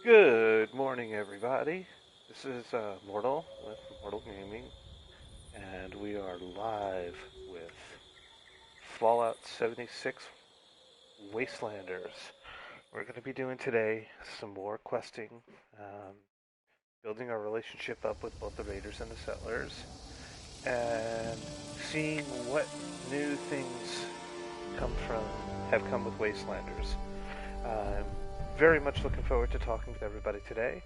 Good morning, everybody. This is Mortal with Mortal Gaming, and we are live with Fallout 76 Wastelanders. We're going to be doing today some more questing, building our relationship up with both the raiders and the settlers, and seeing what new things have come with Wastelanders. I'm very much looking forward to talking with everybody today,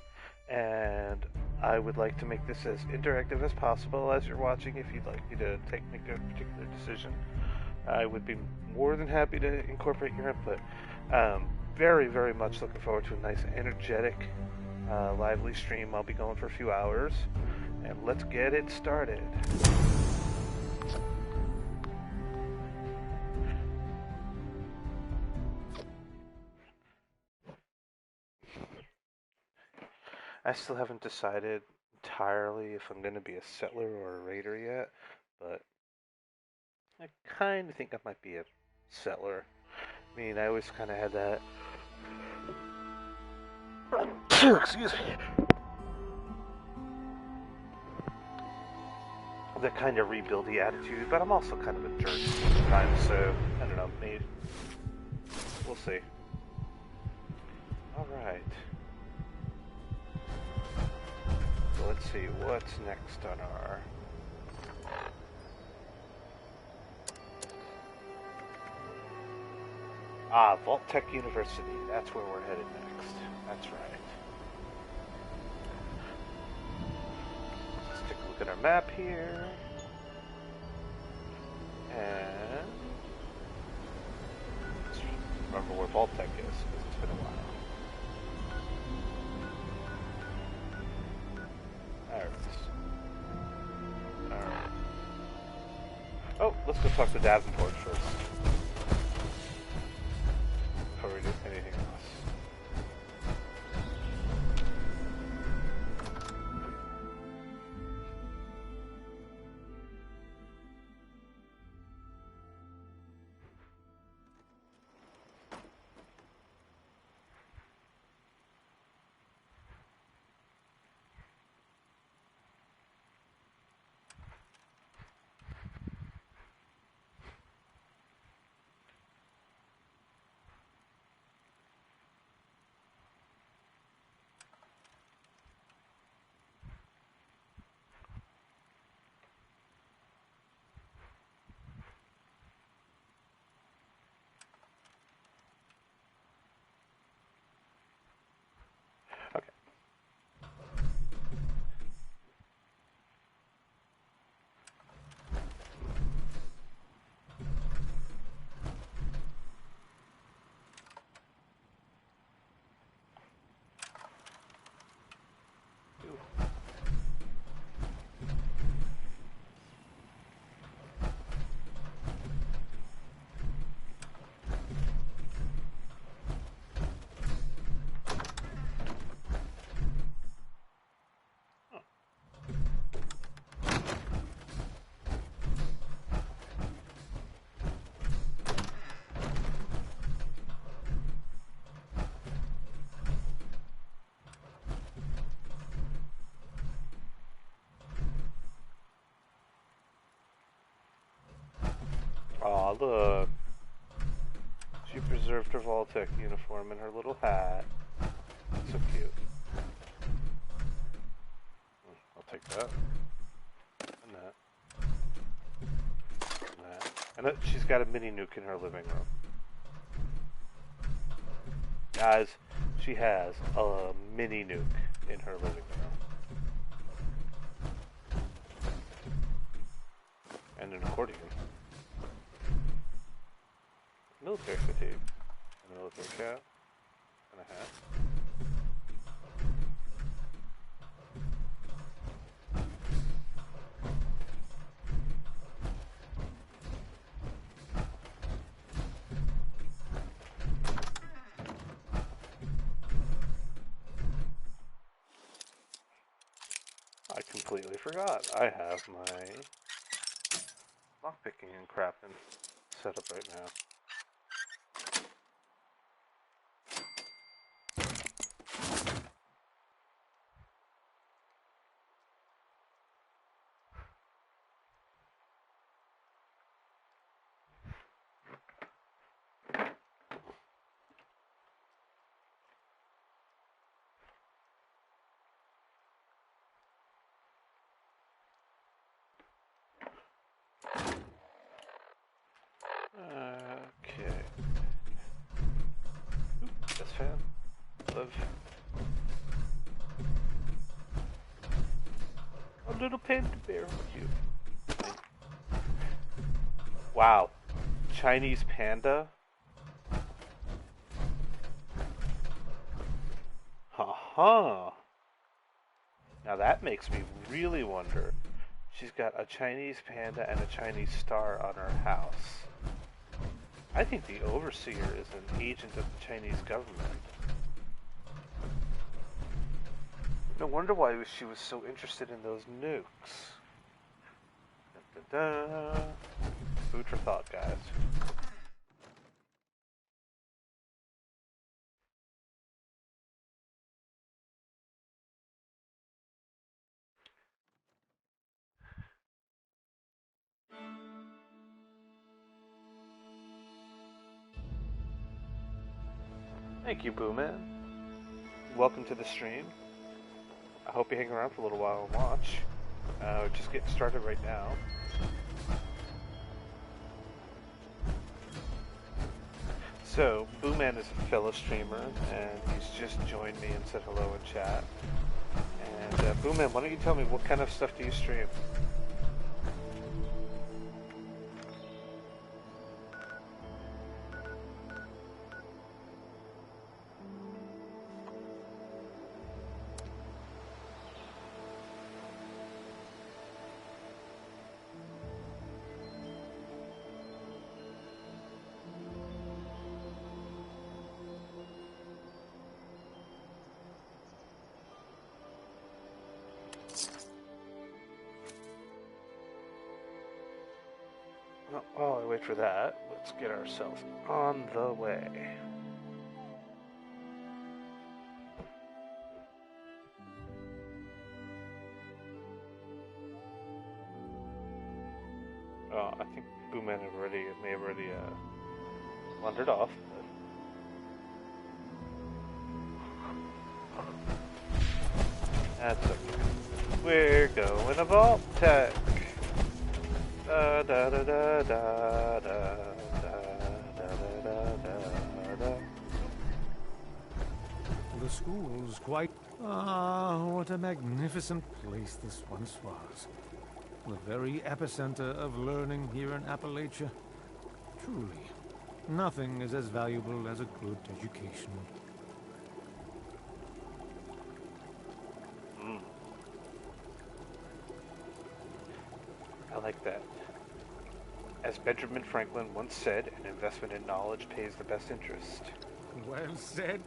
and I would like to make this as interactive as possible as you're watching. If you'd like me to make a particular decision, I would be more than happy to incorporate your input. Very, very much looking forward to a nice, energetic, lively stream. I'll be going for a few hours, and let's get it started. I still haven't decided entirely if I'm going to be a settler or a raider yet, but I kind of think I might be a settler. I mean, I always kind of had that. Excuse me. That kind of rebuildy attitude, but I'm also kind of a jerk sometimes, so I don't know, maybe. We'll see. Alright. So let's see, what's next on our... Vault Tech University. That's where we're headed next. That's right. Let's take a look at our map here. And... let's remember where Vault Tech is, because it's been a while. Alright. Oh, let's go talk to Davenport first. Before we do anything else. Okay. Aw, look. She preserved her Vault-Tec uniform and her little hat. So cute. I'll take that. And that. And that. And she's got a mini nuke in her living room. Guys, she has a mini nuke in her living room. And an accordion. Military fatigue. A military cap. And a hat. I completely forgot. I have my lockpicking and crap set up right now. little panda bear with you. Wow. Chinese panda? Ha-ha. Now that makes me really wonder. She's got a Chinese panda and a Chinese star on her house. I think the overseer is an agent of the Chinese government. No wonder why she was so interested in those nukes. Da-da-da. Food for thought, guys. Thank you, Boo Man. Welcome to the stream. I hope you hang around for a little while and watch. We're just getting started right now. So, Boo Man is a fellow streamer, and he's just joined me and said hello in chat. And Boo Man, why don't you tell me what kind of stuff do you stream? While I wait for that, let's get ourselves on the way. Oh, I think Boo Man may have already wandered off. That's okay. We're going to Vault Tech. Da da da da da da da da da da. The school's quite... what a magnificent place this once was. The very epicenter of learning here in Appalachia. Truly, nothing is as valuable as a good education. I like that. As Benjamin Franklin once said, an investment in knowledge pays the best interest. Well said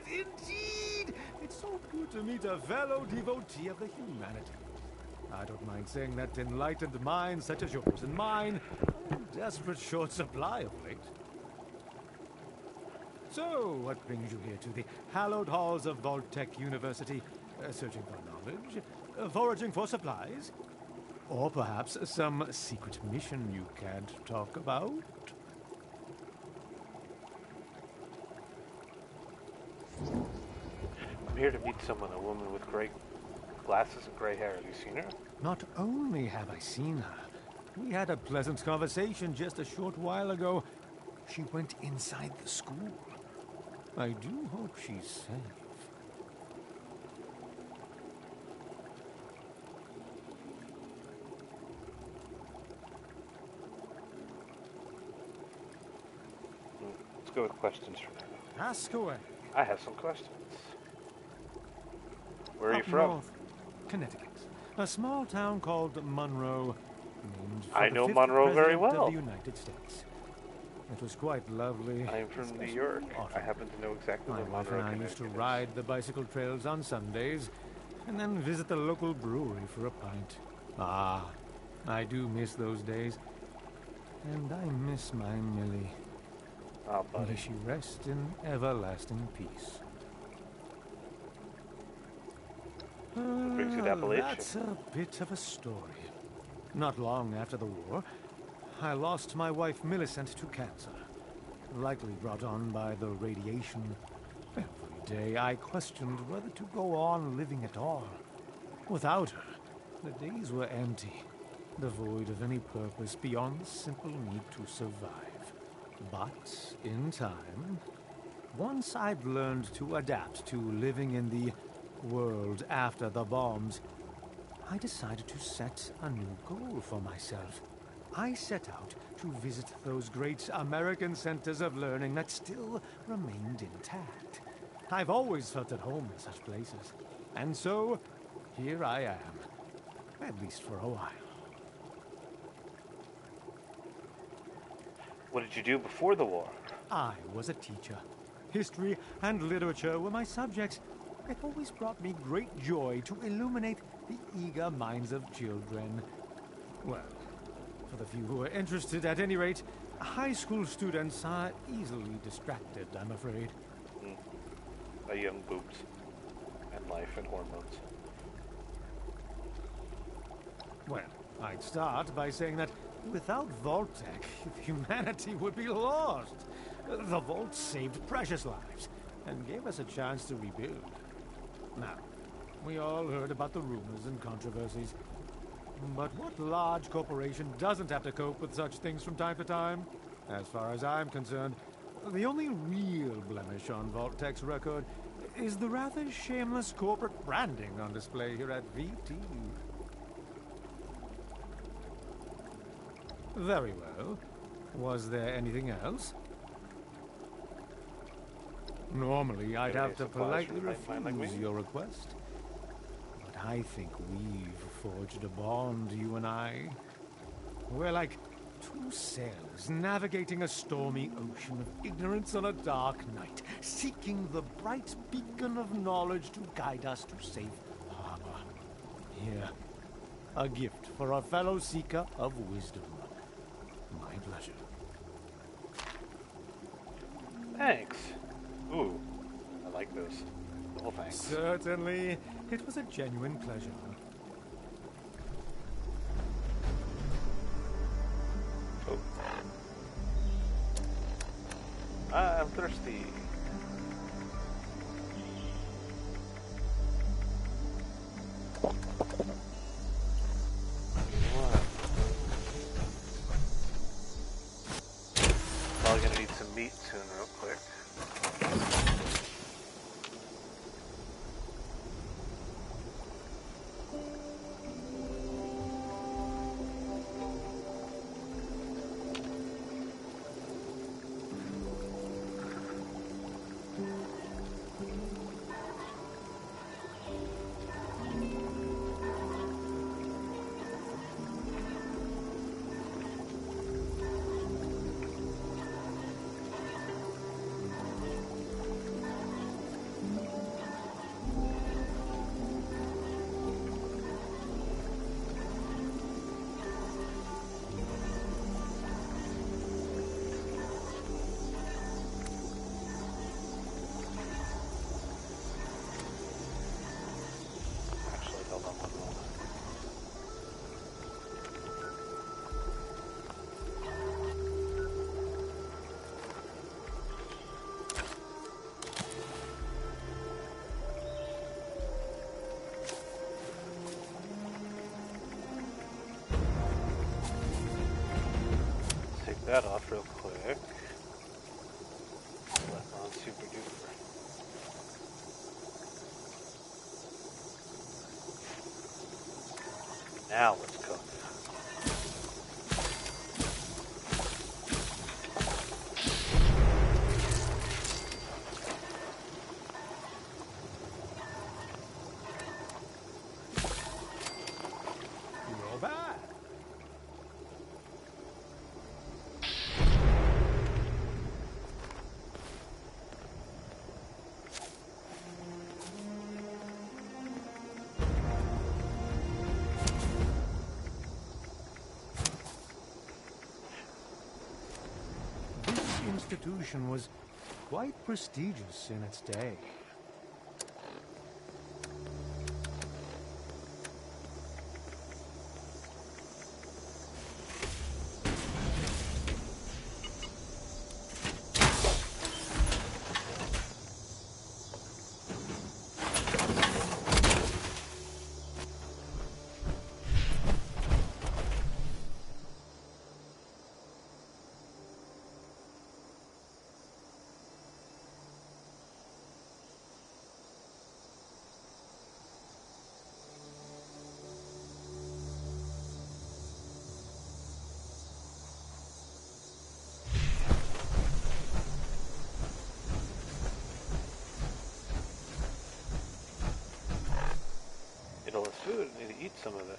indeed! It's so good to meet a fellow devotee of the humanities. I don't mind saying that enlightened minds such as yours and mine are in desperate short supply of late. So, what brings you here to the hallowed halls of Vault-Tec University? Searching for knowledge? Foraging for supplies? Or perhaps some secret mission you can't talk about? I'm here to meet someone, a woman with gray glasses and gray hair. Have you seen her? Not only have I seen her, we had a pleasant conversation just a short while ago. She went inside the school. I do hope she's safe. Let's go with questions for now. Ask away. I have some questions. Where are you Up from? north, Connecticut. A small town called Monroe, named for I the know fifth Monroe very president well. of the United States. It was quite lovely. I am from New especially York. in autumn. I happen to know exactly My where wife Monroe, and I Connecticut used to is. ride the bicycle trails on Sundays, and then visit the local brewery for a pint. Ah, I do miss those days. And I miss my Millie. Oh, buddy. May she rest in everlasting peace. brings you to Appalachia? That's a bit of a story. Not long after the war, I lost my wife Millicent to cancer, likely brought on by the radiation. Every day I questioned whether to go on living at all. Without her, the days were empty, devoid of any purpose beyond the simple need to survive. But in time, once I'd learned to adapt to living in the world after the bombs, I decided to set a new goal for myself. I set out to visit those great American centers of learning that still remained intact. I've always felt at home in such places. And so, here I am. At least for a while. What did you do before the war? I was a teacher. History and literature were my subjects. It always brought me great joy to illuminate the eager minds of children. Well, for the few who are interested, at any rate, high school students are easily distracted, I'm afraid. By young boobs and life and hormones. Well, I'd start by saying that without Vault-Tec, humanity would be lost. The Vault saved precious lives and gave us a chance to rebuild. Now, we all heard about the rumors and controversies. But what large corporation doesn't have to cope with such things from time to time? As far as I'm concerned, the only real blemish on Vault-Tec's record is the rather shameless corporate branding on display here at VT. Very well. Was there anything else? Normally, I'd have to politely refuse your request. But I think we've forged a bond, you and I. We're like two sailors navigating a stormy ocean of ignorance on a dark night, seeking the bright beacon of knowledge to guide us to safe harbor. Here, a gift for a fellow seeker of wisdom. My pleasure. Thanks. Ooh, I like those. Well, thanks. Certainly. It was a genuine pleasure. Oh. I'm thirsty. Probably gonna need some meat soon, real quick. That off real quick. Left on super duper. Now let's cook. You're back. Institution was quite prestigious in its day. eat some of it.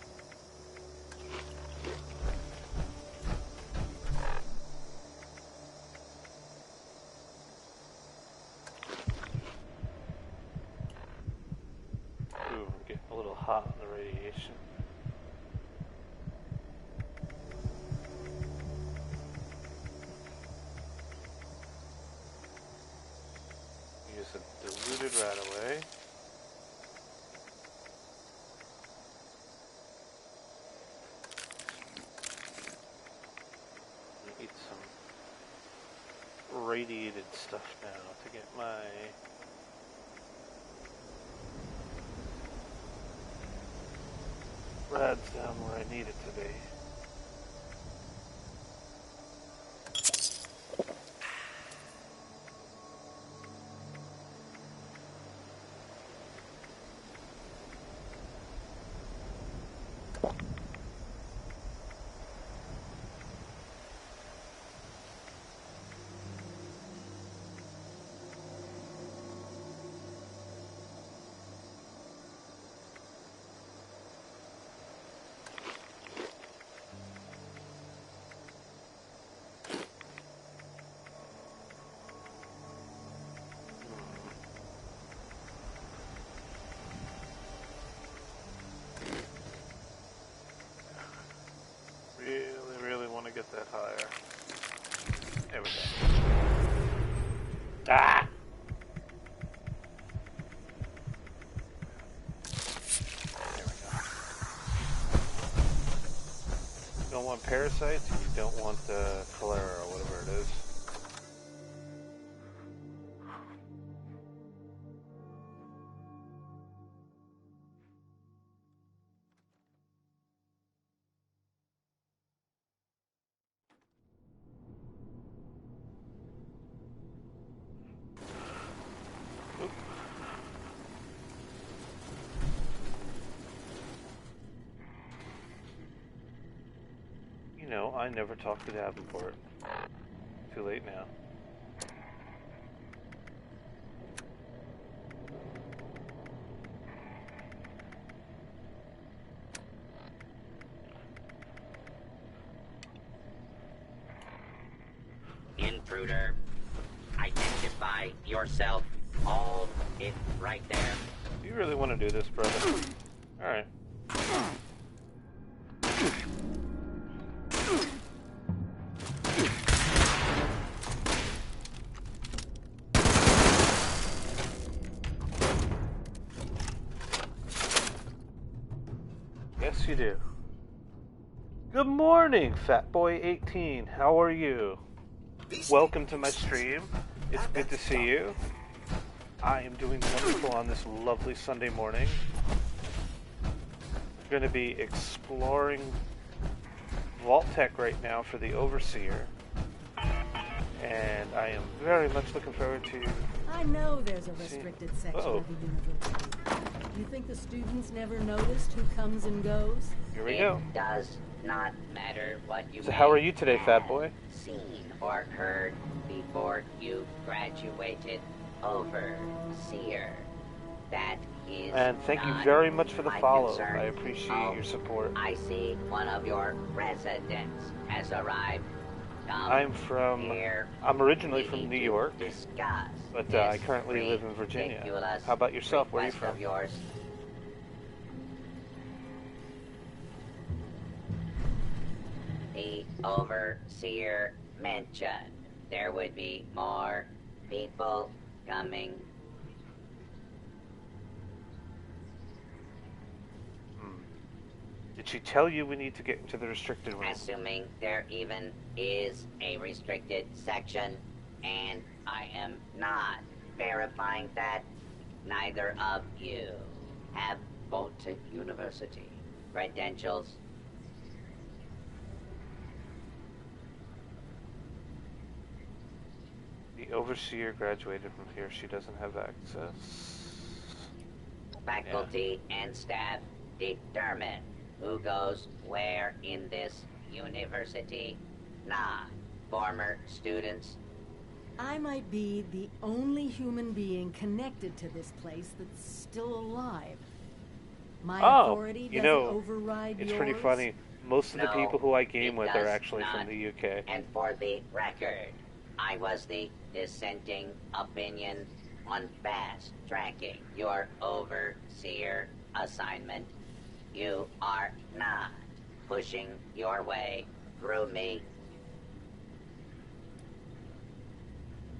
Ooh, I'm getting a little hot on the radiation. Use a diluted right away. Eat some radiated stuff now to get my rads down where I need it to be. Really want to get that higher. There we go. Ah! There we go. You don't want parasites, you don't want cholera or whatever it is. You know, I never talked to Davenport. Too late now. Intruder, identify yourself. Hold it right there. Do you really want to do this, brother? Alright. Yes, you do. Good morning, Fatboy18. How are you? Welcome to my stream. It's good to see you. I am doing wonderful on this lovely Sunday morning. I'm going to be exploring Vault Tech right now for the Overseer. And I am very much looking forward to... I know there's a restricted section of the university. You think the students never noticed who comes and goes? Here we go. It does not matter what you So how are you today, Fat Boy? seen or heard before you graduated. Overseer. That is And thank you not very much for the my follow. concern. I appreciate Oh, your support. I see one of your residents has arrived. I'm originally from New York, but I currently live in Virginia. How about yourself? Where are you from? The Overseer mentioned there would be more people coming. Did she tell you we need to get into the restricted room? Assuming there even is a restricted section, and I am not verifying that neither of you have Baltic University credentials. The Overseer graduated from here. She doesn't have access. Faculty and staff determine who goes where in this university. Not former students. I might be the only human being connected to this place that's still alive. My Oh, authority you doesn't know, override it's yours. pretty funny. Most of the No, people who I game it with are does actually not. from the UK. And for the record, I was the dissenting opinion on fast tracking your overseer assignment. You are not pushing your way through me.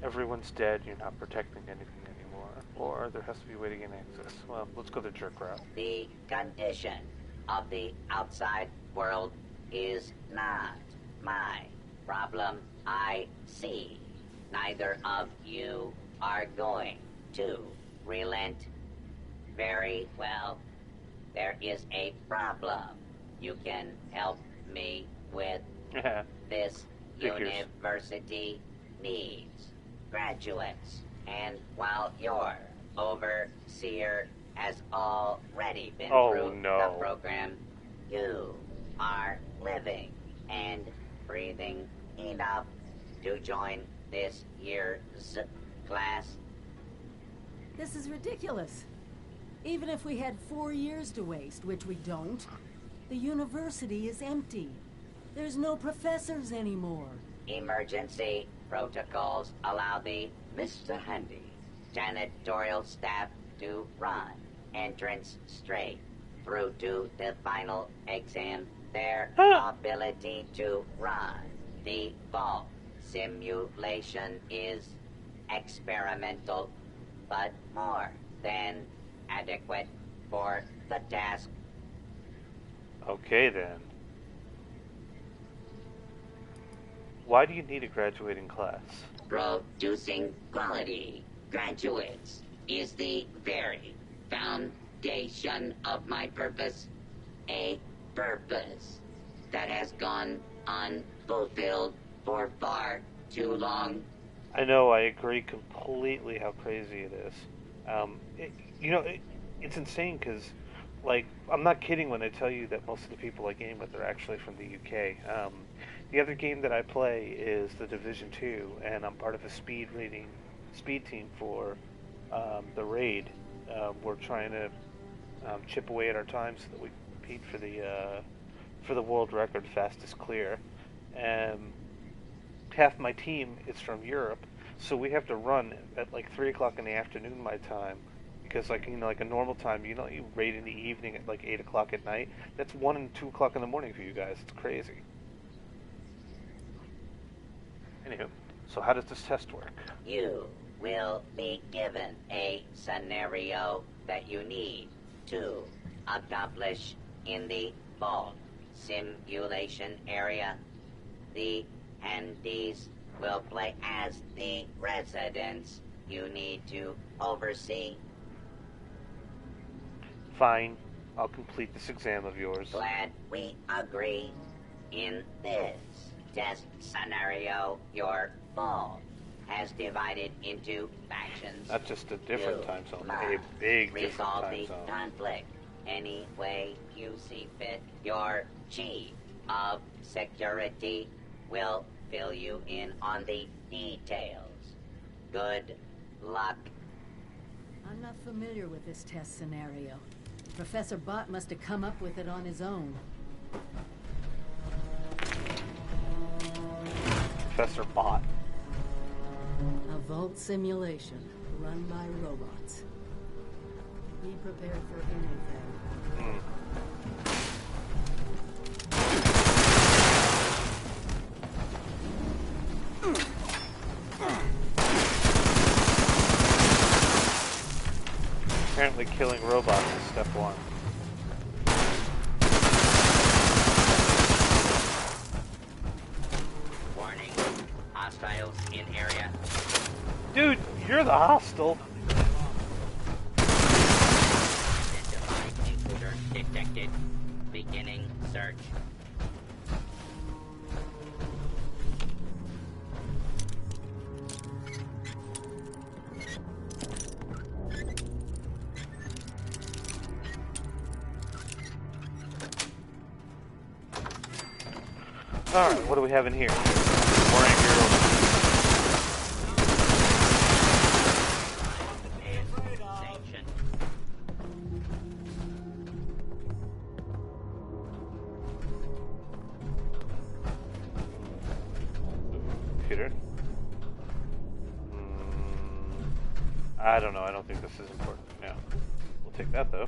Everyone's dead, you're not protecting anything anymore. Or there has to be a way to gain access. Well, let's go the jerk route. The condition of the outside world is not my problem. I see. Neither of you are going to relent. Very well. There is a problem you can help me with. This Figures. university needs graduates. And while your overseer has already been through the program, you are living and breathing enough to join this year's class. This is ridiculous. Even if we had 4 years to waste, which we don't, the university is empty. There's no professors anymore. Emergency protocols allow the Mr. Handy janitorial staff to run entrance straight through to the final exam. Their ability to run the vault simulation is experimental, but more than adequate for the task. Okay then. Why do you need a graduating class? Producing quality graduates is the very foundation of my purpose. A purpose that has gone unfulfilled for far too long. I know, I agree completely how crazy it is. It's insane because, like, I'm not kidding when I tell you that most of the people I game with are actually from the UK. The other game that I play is the Division 2, and I'm part of a speed team for the raid. We're trying to chip away at our time so that we compete for the world record fastest clear. Half my team is from Europe, so we have to run at like 3 o'clock in the afternoon my time, because like a normal time, you raid in the evening at like 8 o'clock at night. That's 1 and 2 o'clock in the morning for you guys. It's crazy. Anywho, so how does this test work? You will be given a scenario that you need to accomplish in the vault simulation area. The handies will play as the residents you need to oversee. Fine, I'll complete this exam of yours. Glad we agree. In this test scenario, your vault has divided into factions. Not just a different You time zone, must a big different resolve time the zone. conflict any way you see fit. Your chief of security will fill you in on the details. Good luck. I'm not familiar with this test scenario. Professor Bott must have come up with it on his own. Professor Bott. A vault simulation run by robots. Be prepared for anything. Apparently killing robots is step 1. Warning. Hostiles in area. Dude, you're the hostile. Identified intruder detected. Beginning search. Alright, what do we have in here? More angry robots. Sanction. later. I don't know. I don't think this is important. No. We'll take that, though.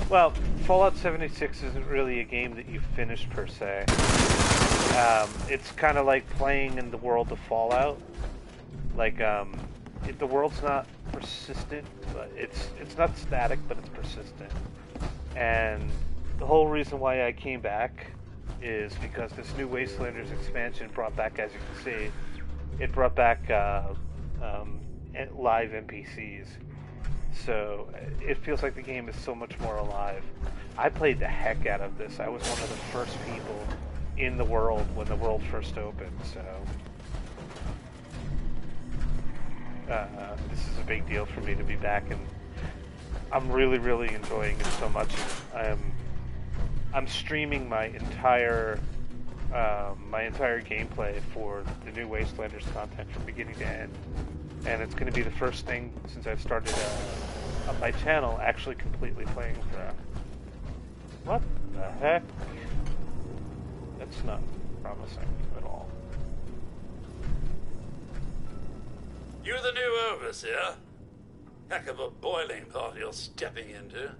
Well, Fallout 76 isn't really a game that you finish, per se. It's kind of like playing in the world of Fallout. Like, the world's not persistent, but it's not static, but it's persistent. And the whole reason why I came back is because this new Wastelanders expansion brought back, as you can see, it brought back live NPCs. So it feels like the game is so much more alive. I played the heck out of this. I was one of the first people in the world when the world first opened, so this is a big deal for me to be back, and I'm really, really enjoying it so much. I'm streaming my entire gameplay for the new Wastelanders content from beginning to end, and it's going to be the first thing since I've started on my channel actually completely playing through. What the heck? That's not promising at all. You're the new overseer. Heck of a boiling pot you're stepping into.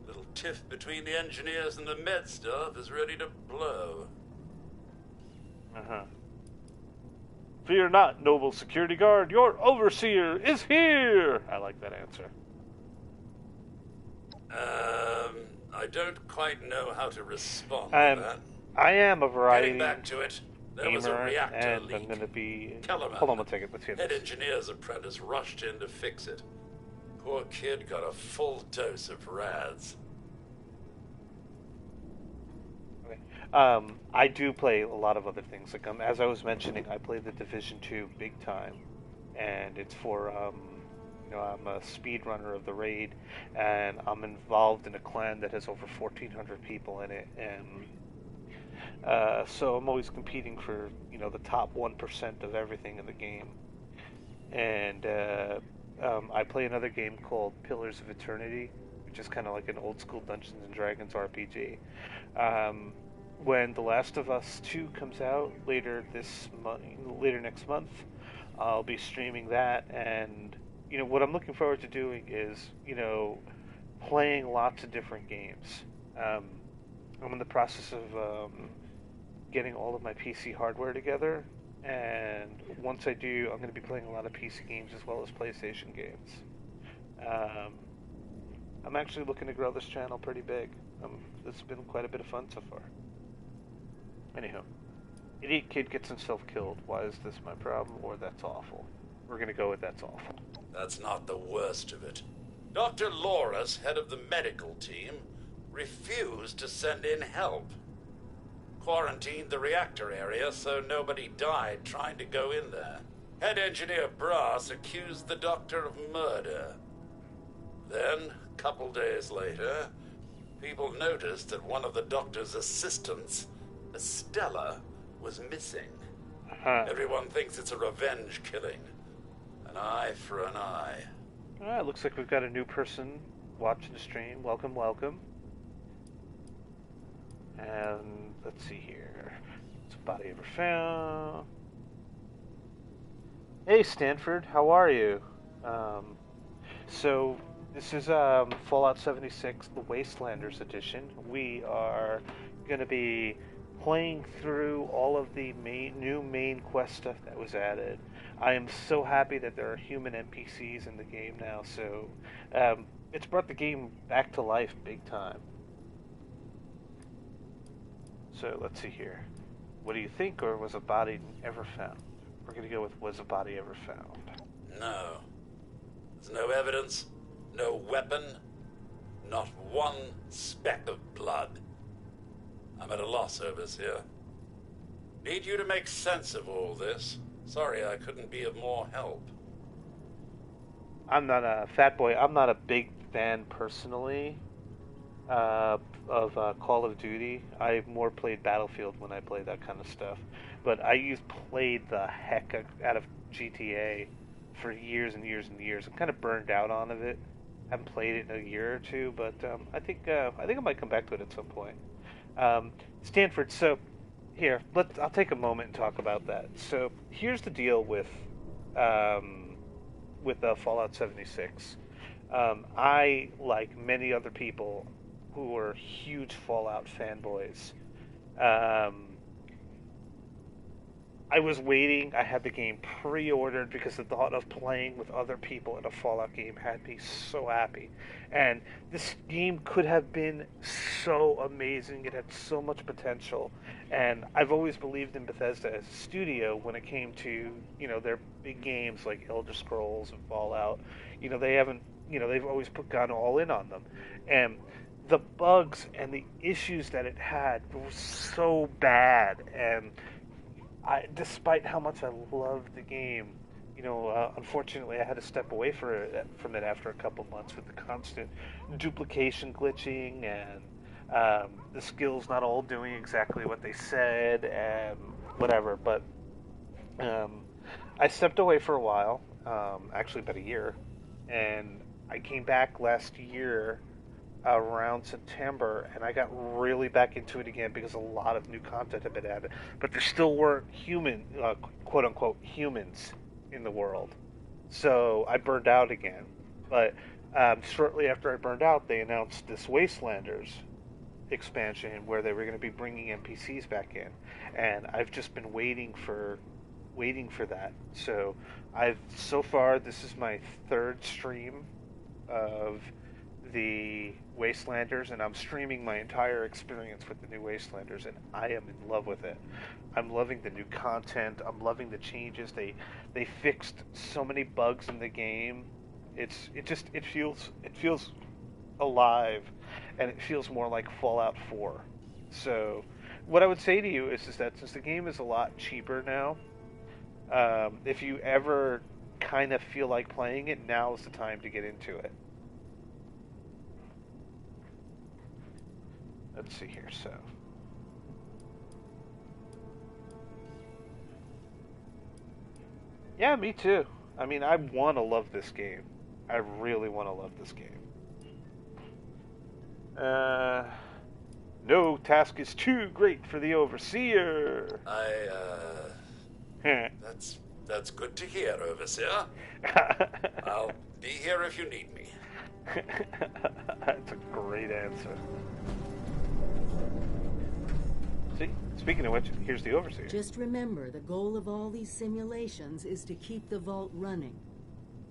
Little tiff between the engineers and the med staff is ready to blow. Fear not, noble security guard. Your overseer is here. I like that answer. I don't quite know how to respond to that. I am a variety. Getting back to it, there was a reactor and leak. I'm going to be... Kellerman, Hold on one second. Let's hear head this. engineer's apprentice, rushed in to fix it. Poor kid got a full dose of rads. I do play a lot of other things. Like as I was mentioning, I play the Division 2 big time, and it's for I'm a speedrunner of the raid, and I'm involved in a clan that has over 1,400 people in it, and so I'm always competing for the top 1% of everything in the game. And I play another game called Pillars of Eternity, which is kind of like an old school Dungeons and Dragons RPG. When The Last of Us 2 comes out later next month, I'll be streaming that, and what I'm looking forward to doing is playing lots of different games. I'm in the process of getting all of my PC hardware together, and once I do, I'm going to be playing a lot of PC games as well as PlayStation games. I'm actually looking to grow this channel pretty big. It's been quite a bit of fun so far. Anyhow, idiot kid gets himself killed. Why is this my problem? Or that's awful. We're going to go with that's awful. That's not the worst of it. Dr. Laura's head of the medical team refused to send in help. Quarantined the reactor area so nobody died trying to go in there. Head engineer Brass accused the doctor of murder. Then, a couple days later, people noticed that one of the doctor's assistants, Estella, was missing. Everyone thinks it's a revenge killing. An eye for an eye. It looks like we've got a new person watching the stream. Welcome, welcome. And let's see here. What's a body ever found? Hey, Stanford, how are you? So this is Fallout 76, the Wastelanders edition. We are going to be playing through all of the new main quest stuff that was added. I am so happy that there are human NPCs in the game now, so it's brought the game back to life big time. So let's see here. What do you think, or was a body ever found? We're going to go with was a body ever found. No. There's no evidence, no weapon, not one speck of blood. I'm at a loss, Overseer. Need you to make sense of all this. Sorry I couldn't be of more help. I'm not a fat boy. I'm not a big fan personally of Call of Duty. I more played Battlefield when I played that kind of stuff. But I played the heck out of GTA for years and years and years. I'm kind of burned out on it. Haven't played it in a year or two, but I think I might come back to it at some point. Stanford, so I'll take a moment and talk about that. So here's the deal with Fallout 76. I, like many other people who are huge Fallout fanboys, um, I was waiting. I had the game pre-ordered because the thought of playing with other people in a Fallout game had me so happy. And this game could have been so amazing. It had so much potential. And I've always believed in Bethesda as a studio when it came to, their big games like Elder Scrolls and Fallout. They haven't, they've always gone all in on them. And the bugs and the issues that it had were so bad. And despite how much I loved the game, unfortunately I had to step away from it after a couple months with the constant duplication glitching and the skills not all doing exactly what they said and whatever. But I stepped away for a while, actually about a year, and I came back last year around September, and I got really back into it again because a lot of new content had been added, but there still weren't quote unquote humans in the world, so I burned out again. But shortly after I burned out, they announced this Wastelanders expansion where they were going to be bringing NPCs back in, and I've just been waiting for that. So far this is my third stream of the Wastelanders, and I'm streaming my entire experience with the new Wastelanders, and I am in love with it. I'm loving the new content. I'm loving the changes. They fixed so many bugs in the game. It feels alive, and it feels more like Fallout 4. So what I would say to you is that since the game is a lot cheaper now, if you ever kind of feel like playing it, now is the time to get into it. Let's see here, so. Yeah, me too. I mean, I want to love this game. I really want to love this game. No task is too great for the Overseer. That's good to hear, Overseer. I'll be here if you need me. That's a great answer. See, speaking of which, here's the Overseer. Just remember, the goal of all these simulations is to keep the vault running.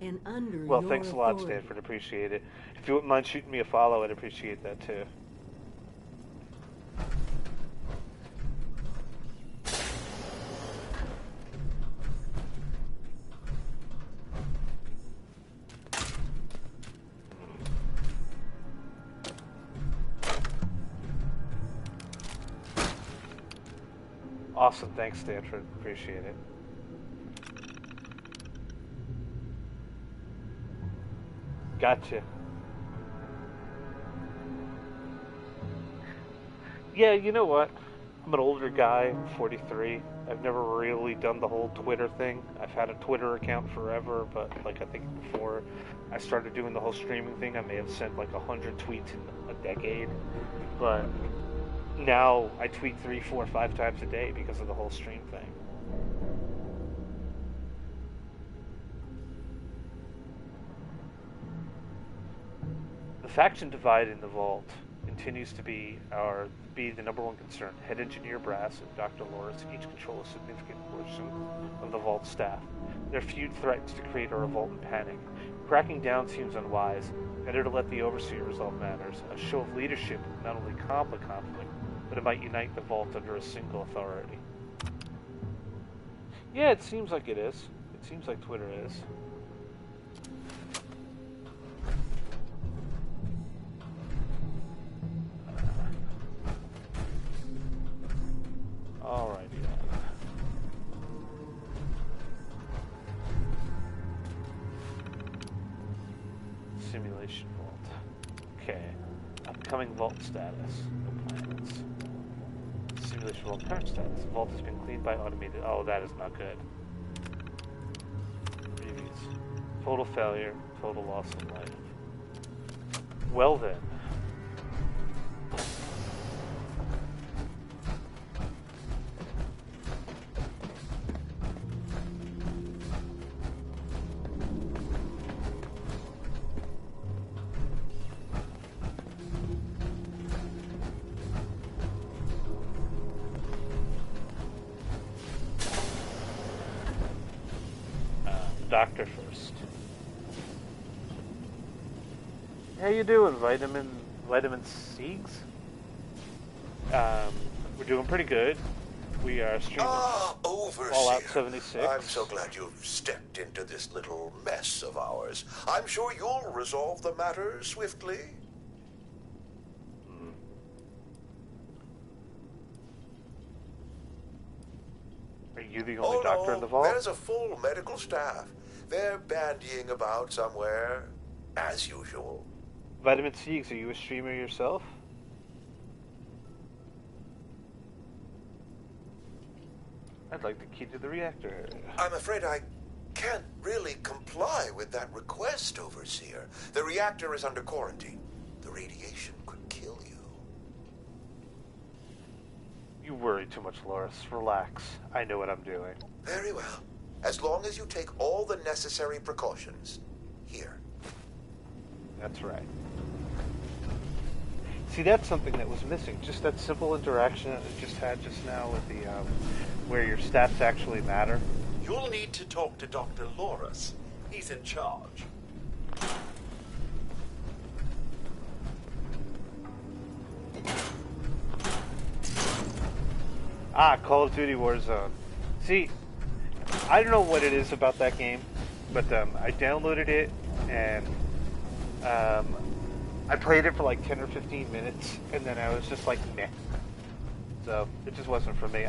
And under Well, your thanks a lot, authority. Stanford. Appreciate it. If you wouldn't mind shooting me a follow, I'd appreciate that too. Awesome. Thanks, Stanford. Appreciate it. Gotcha. Yeah, you know what? I'm an older guy. I'm 43. I've never really done the whole Twitter thing. I've had a Twitter account forever, but like I think before I started doing the whole streaming thing, I may have sent like 100 tweets in a decade. But now I tweet 3, 4, 5 times a day because of the whole stream thing. The faction divide in the Vault continues to be the number one concern. Head Engineer Brass and Dr. Loris each control a significant portion of the Vault staff. Their feud threatens to create a revolt and panic. Cracking down seems unwise. Better to let the Overseer resolve matters. A show of leadership would not only calm the conflict, but it might unite the Vault under a single authority. Yeah, it seems like it is. It seems like Twitter is. Alrighty then. Simulation Vault. Okay. Upcoming Vault status. No plans. Simulation Vault current status. The Vault has been cleaned by automated. Oh, that is not good. Previews. Total failure. Total loss of life. Well then. doctor first. How you doing, Vitamin Siegs? We're doing pretty good. We are streaming Overseer. Fallout 76. I'm so glad you've stepped into this little mess of ours. I'm sure you'll resolve the matter swiftly. Are you the only doctor in the vault? There's a full medical staff. They're bandying about somewhere, as usual. Vitamin Siegs, are you a streamer yourself? I'd like the key to the reactor area. I'm afraid I can't really comply with that request, Overseer. The reactor is under quarantine. The radiation could kill you. You worry too much, Loris. Relax. I know what I'm doing. Very well. As long as you take all the necessary precautions. Here. That's right. See, that's something that was missing. Just that simple interaction that we just had just now with the, where your stats actually matter. You'll need to talk to Dr. Loris. He's in charge. Call of Duty Warzone. See, I don't know what it is about that game, but I downloaded it and I played it for like 10 or 15 minutes, and then I was just like, meh. So it just wasn't for me.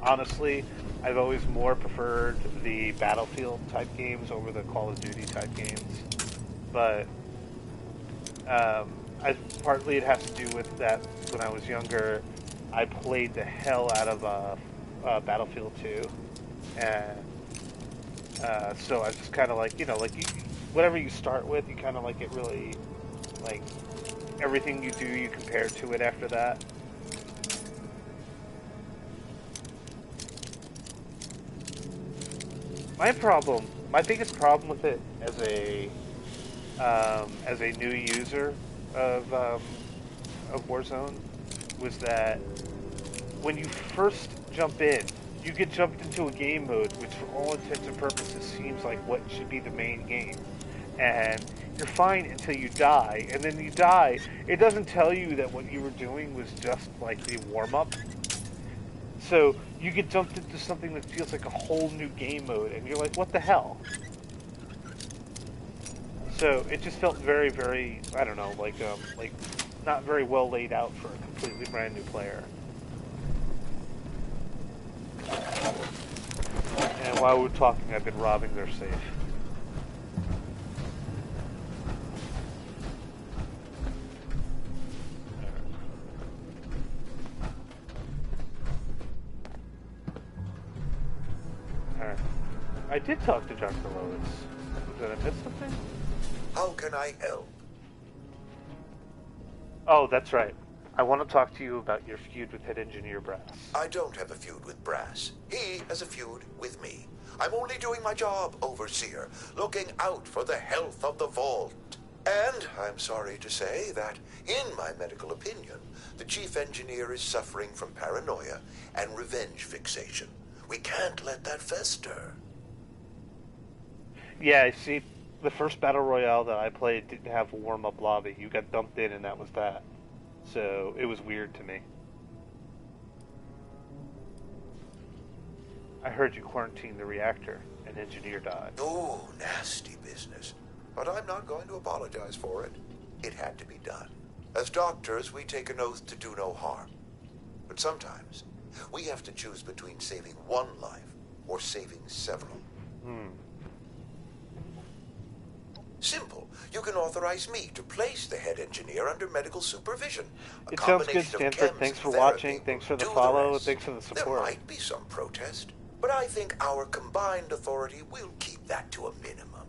Honestly, I've always more preferred the Battlefield type games over the Call of Duty type games, but partly it has to do with that when I was younger, I played the hell out of Battlefield 2, and so I was just kind of like, whatever you start with, you kind of like it really, like, everything you do, you compare to it after that. My biggest problem with it as a new user of Warzone was that when you first jump in, you get jumped into a game mode which for all intents and purposes seems like what should be the main game. And you're fine until you die, and then you die. It doesn't tell you that what you were doing was just like the warm-up. So you get jumped into something that feels like a whole new game mode, and you're like, what the hell? So it just felt very, very, I don't know, like not very well laid out for a completely brand new player. And while we're talking, I've been robbing their safe. Alright. I did talk to Dr. Lois. Did I miss something? How can I help? Oh, that's right. I want to talk to you about your feud with head engineer Brass. I don't have a feud with Brass. He has a feud with me. I'm only doing my job, Overseer, looking out for the health of the vault. And I'm sorry to say that, in my medical opinion, the chief engineer is suffering from paranoia and revenge fixation. We can't let that fester. Yeah, see, the first Battle Royale that I played didn't have a warm-up lobby. You got dumped in and that was that. So, it was weird to me. I heard you quarantined the reactor. An engineer died. Oh, nasty business. But I'm not going to apologize for it. It had to be done. As doctors, we take an oath to do no harm. But sometimes, we have to choose between saving one life or saving several. Simple. You can authorize me to place the head engineer under medical supervision. It sounds good, Stanford. Thanks for watching. Thanks for the follow. Thanks for the support. There might be some protest, but I think our combined authority will keep that to a minimum.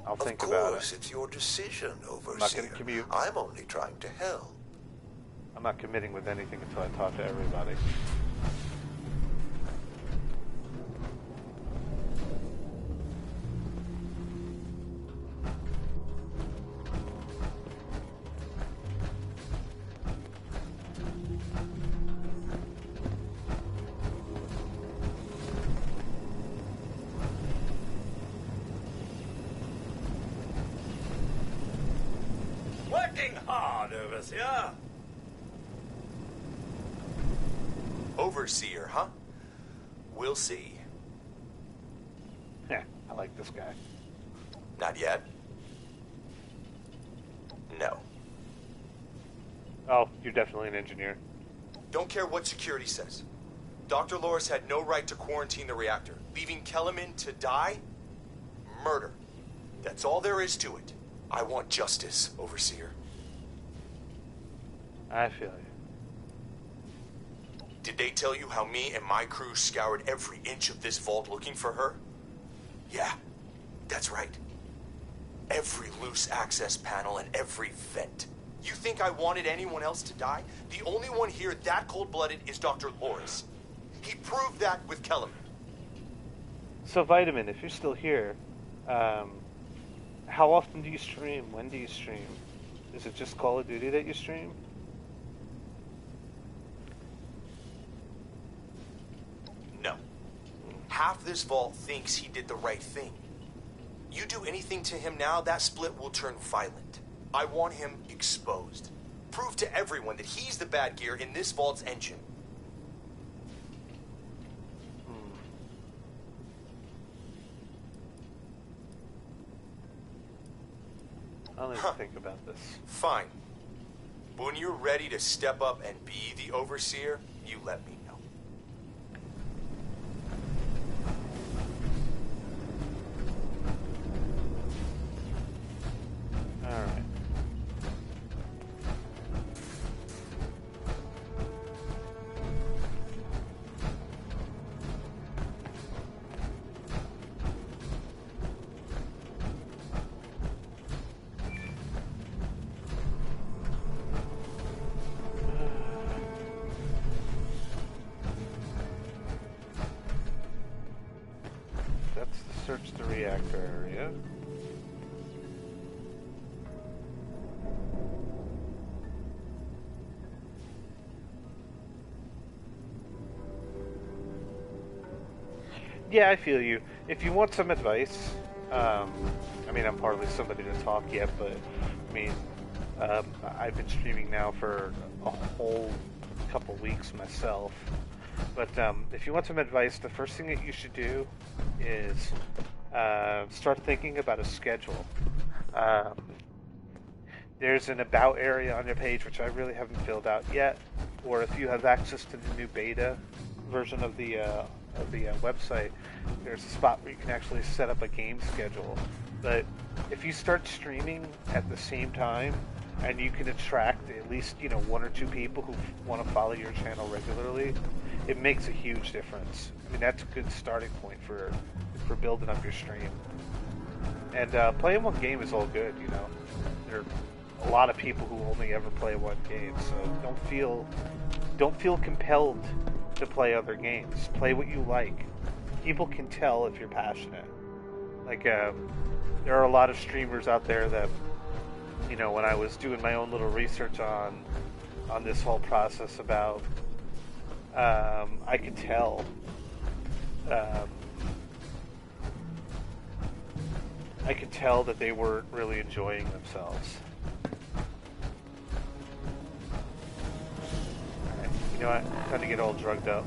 I'll think about it. Of course, it's your decision, Overseer. I'm not going to commute. I'm only trying to help. I'm not committing with anything until I talk to everybody. hard, Overseer. Overseer, huh? We'll see. Yeah, I like this guy. Not yet. No. Oh, you're definitely an engineer. Don't care what security says. Dr. Loris had no right to quarantine the reactor. Leaving Kellerman to die? Murder. That's all there is to it. I want justice, Overseer. I feel you. Did they tell you how me and my crew scoured every inch of this vault looking for her? Yeah, that's right. Every loose access panel and every vent. You think I wanted anyone else to die? The only one here that cold-blooded is Dr. Loris. He proved that with Kellerman. So, Vitamin, if you're still here, how often do you stream? When do you stream? Is it just Call of Duty that you stream? No. Half this vault thinks he did the right thing. You do anything to him now, that split will turn violent. I want him exposed. Prove to everyone that he's the bad gear in this vault's engine. I'll need to think about this. Fine. But when you're ready to step up and be the Overseer, you let me know. Alright. That's the search the reactor area. Yeah, I feel you. If you want some advice, I mean, I'm hardly somebody to talk yet, but I mean, I've been streaming now for a whole couple weeks myself. But if you want some advice, the first thing that you should do is start thinking about a schedule. There's an about area on your page, which I really haven't filled out yet, or if you have access to the new beta version of the website, there's a spot where you can actually set up a game schedule. But if you start streaming at the same time, and you can attract at least, you know, one or two people who want to follow your channel regularly, it makes a huge difference. I mean, that's a good starting point for building up your stream. And playing one game is all good, you know. There are a lot of people who only ever play one game, so don't feel compelled to play other games. Play what you like. People can tell if you're passionate. Like, there are a lot of streamers out there that, you know, when I was doing my own little research on this whole process about, I could tell, that they weren't really enjoying themselves. Alright, you know what? Time to get all drugged up.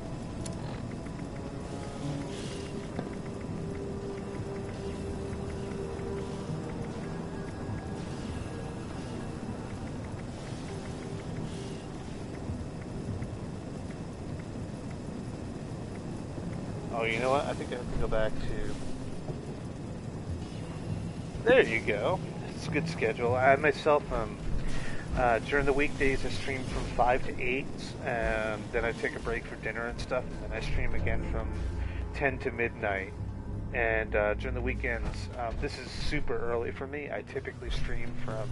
Oh, you know what? I think I have to go back to... There you go. It's a good schedule. I myself, during the weekdays, I stream from 5 to 8, and then I take a break for dinner and stuff, and then I stream again from 10 to midnight. And during the weekends, this is super early for me. I typically stream from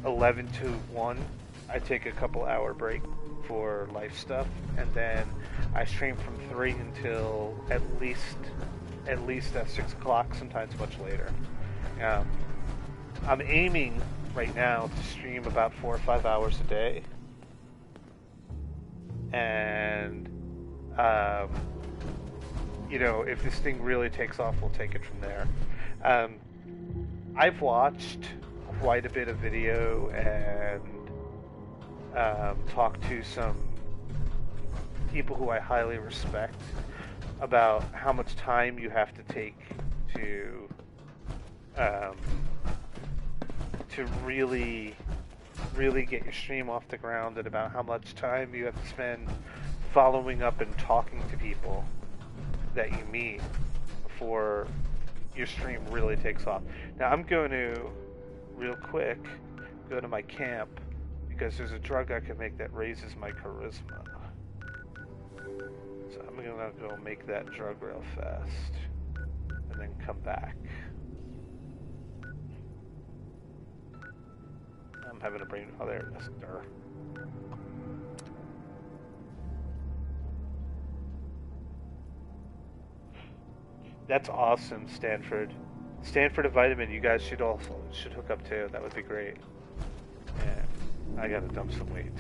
11 to 1. I take a couple hour break for life stuff, and then I stream from 3 until at least at 6 o'clock, sometimes much later. I'm aiming right now to stream about 4 or 5 hours a day, and you know, if this thing really takes off, we'll take it from there. I've watched quite a bit of video and talk to some people who I highly respect about how much time you have to take to really get your stream off the ground, and about how much time you have to spend following up and talking to people that you meet before your stream really takes off. Now I'm going to, real quick, go to my camp because there's a drug I can make that raises my charisma. So I'm gonna go make that drug real fast and then come back. I'm having a brain. Oh, there it is. Durr. That's awesome, Stanford. Stanford and Vitamin, you guys should hook up too. That would be great. And I gotta dump some weight.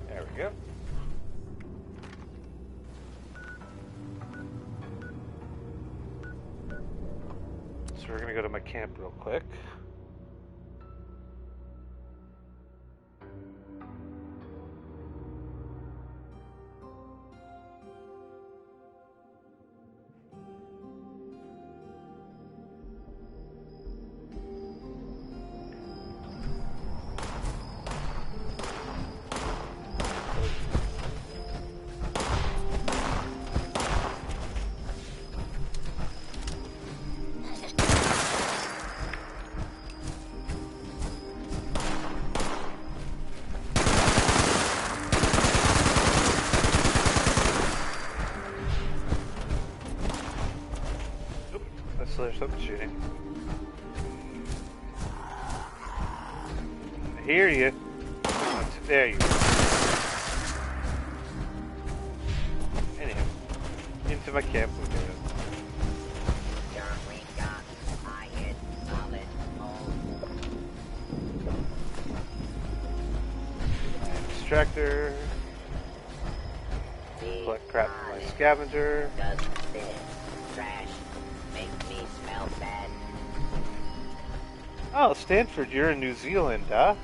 There we go. So we're gonna go to my camp real quick. There's something shooting. I hear you. There you go. Anyhow, into my camp we go. Distractor. Collect crap from my scavenger. Does this trash make me smell bad? Oh, Stanford, you're in New Zealand, huh?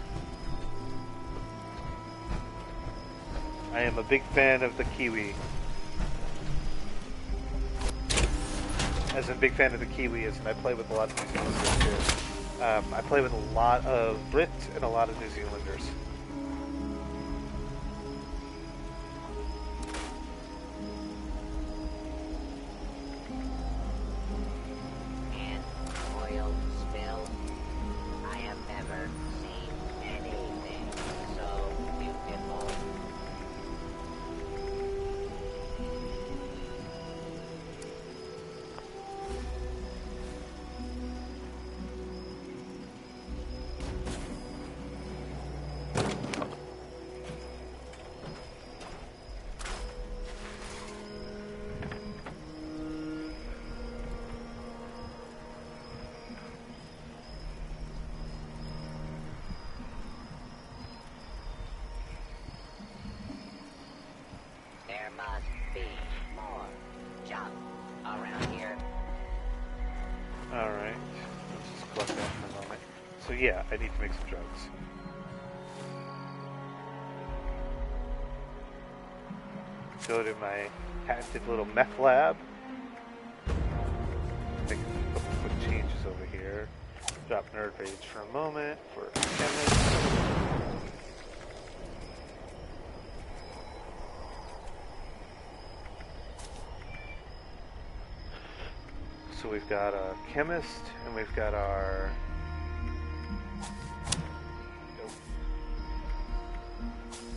I am a big fan of the Kiwi. As a big fan of the Kiwi, as I play with a lot of New Zealanders too. I play with a lot of Brits and a lot of New Zealanders. There must be more junk around here. Alright, let's just collect that for a moment. So yeah, I need to make some drugs. Go to my patented little meth lab. Make a couple quick changes over here. Drop nerd rage for a moment for a chemist. So we've got a chemist, and we've got our...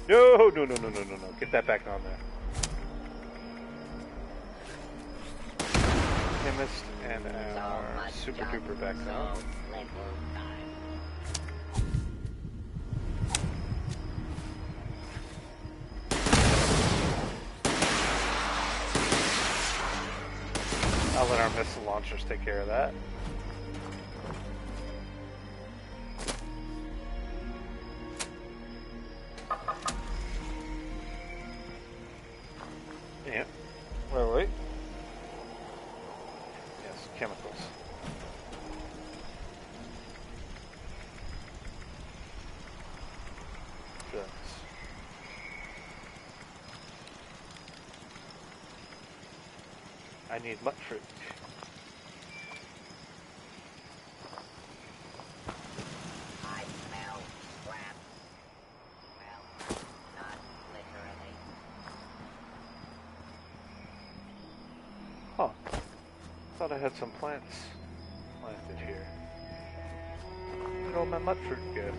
No, no, no, no, no, no, no. Get that back on there. Chemist and our super duper back on. I'll let our missile launchers take care of that. I need mutt fruit. I smell crap. Well, not literally. Huh. Thought I had some plants planted here. Where'd all my mutt fruit go?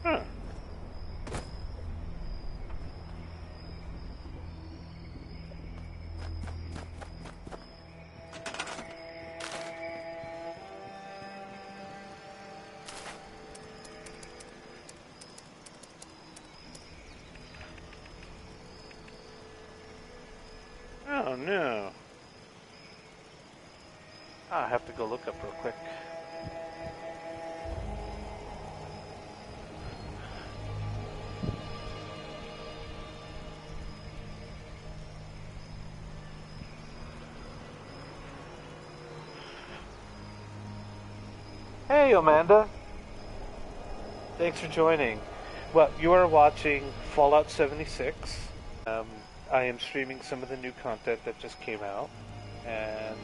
Huh. Oh no. I have to go look up real quick. Hey Amanda. Thanks for joining. Well, you are watching Fallout 76. I am streaming some of the new content that just came out, and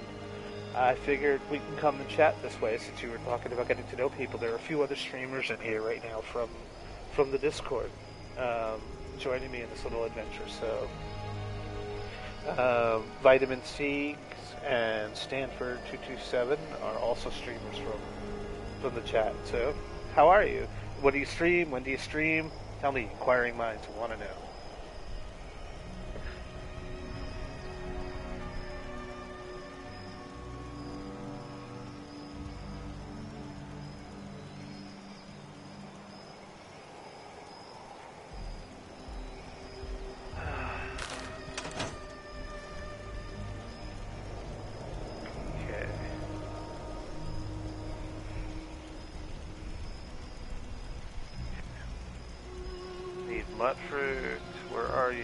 I figured we can come and chat this way since you were talking about getting to know people. There are a few other streamers in here right now from the Discord joining me in this little adventure. So, Vitamin C and Stanford 227 are also streamers from the chat. So, how are you? What do you stream? When do you stream? Tell me, inquiring minds want to know. Okay. Need mutt fruit. Where are you?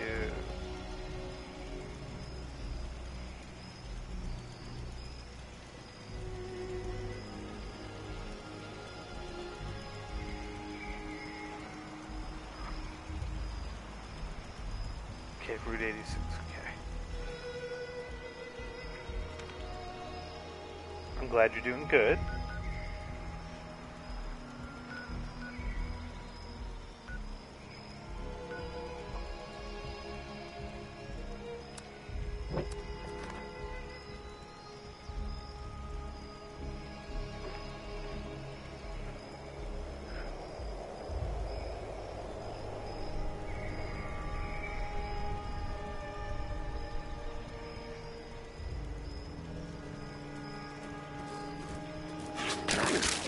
Okay, Route 86. Okay. I'm glad you're doing good.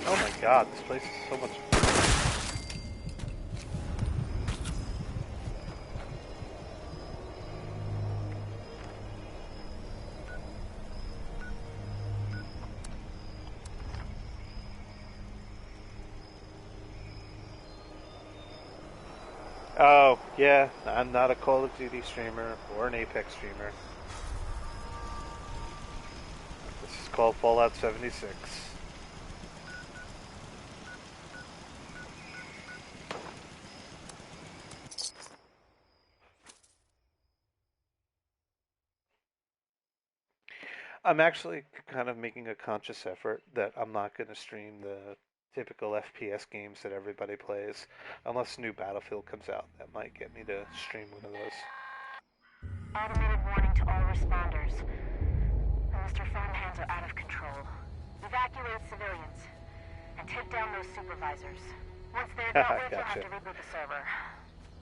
Oh my god, this place is so much. Oh, yeah, I'm not a Call of Duty streamer or an Apex streamer. This is called Fallout 76. I'm actually kind of making a conscious effort that I'm not going to stream the typical FPS games that everybody plays unless new Battlefield comes out. That might get me to stream one of those. Automated warning to all responders. Mr. Farmhands are out of control. Evacuate civilians. And take down those supervisors. Once they're dealt with, you'll have to Gotcha. reboot the server.